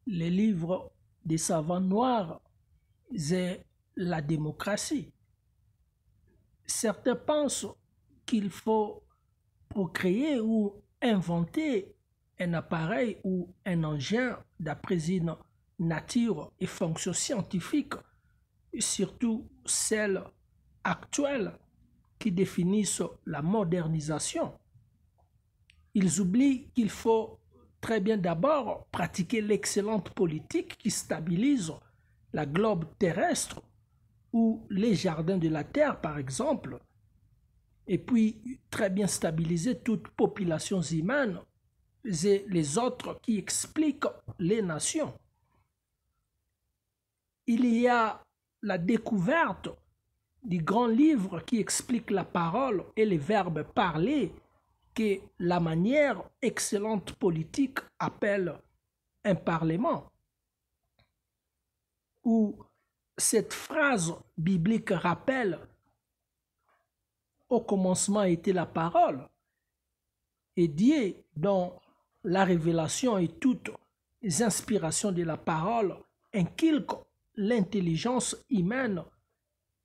les livres des savants noirs et la démocratie. Certains pensent qu'il faut procréer ou inventer un appareil ou un engin d'après une nature et fonction scientifique, et surtout celles actuelles qui définissent la modernisation. Ils oublient qu'il faut très bien d'abord pratiquer l'excellente politique qui stabilise la globe terrestre ou les jardins de la Terre, par exemple, et puis très bien stabiliser toutes populations humaines et les autres qui expliquent les nations. Il y a la découverte du grand livre qui explique la parole et les verbes parlés que la manière excellente politique appelle un parlement, où cette phrase biblique rappelle au commencement était la parole, et Dieu, dont la révélation et toutes les inspirations de la parole inculquent l'intelligence humaine,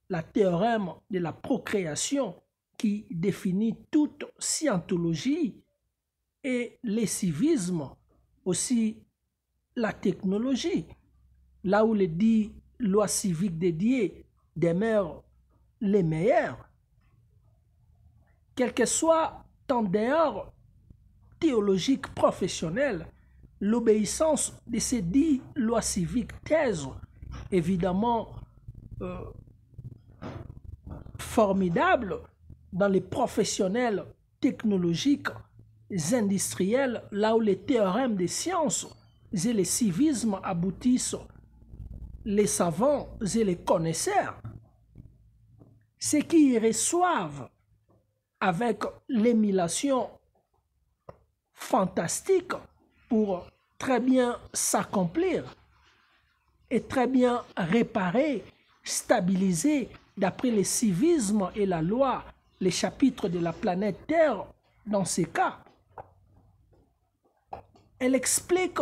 la théorème de la procréation qui définit toute scientologie et les civismes, aussi la technologie, là où les 10 lois civiques de Dieu demeurent les meilleures. Quel que soit ton dehors théologique professionnel, l'obéissance de ces 10 lois civiques thèse évidemment formidable dans les professionnels technologiques et industriels, là où les théorèmes des sciences et les civismes aboutissent, les savants et les connaisseurs. Ceux qui y reçoivent avec l'émulation fantastique pour très bien s'accomplir et très bien réparer, stabiliser d'après le civisme et la loi les chapitres de la planète Terre. Dans ces cas, elle explique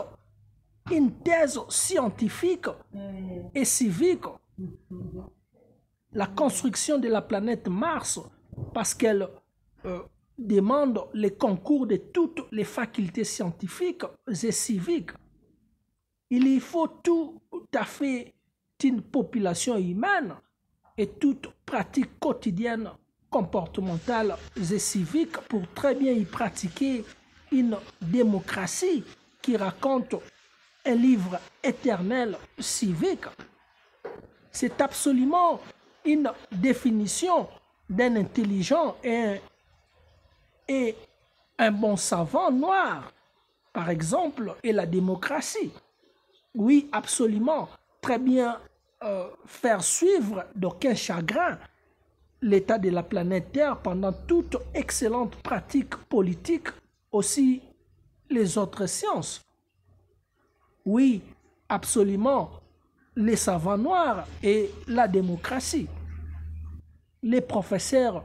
une thèse scientifique et civique, la construction de la planète Mars, parce qu'elle demande le concours de toutes les facultés scientifiques et civiques. Il y faut tout à fait une population humaine et toute pratique quotidienne comportementale et civique pour très bien y pratiquer une démocratie qui raconte un livre éternel civique. C'est absolument une définition d'un intelligent et un bon savant noir, par exemple, et la démocratie. Oui, absolument, très bien faire suivre d'aucun chagrin l'état de la planète Terre pendant toute excellente pratique politique, aussi les autres sciences. Oui, absolument, les savants noirs et la démocratie. Les professeurs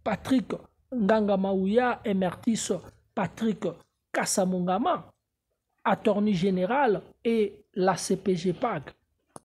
Patrick Nganga-Maouya et Mertis Patrick Kassamungama, attorney général et la CPGPAC.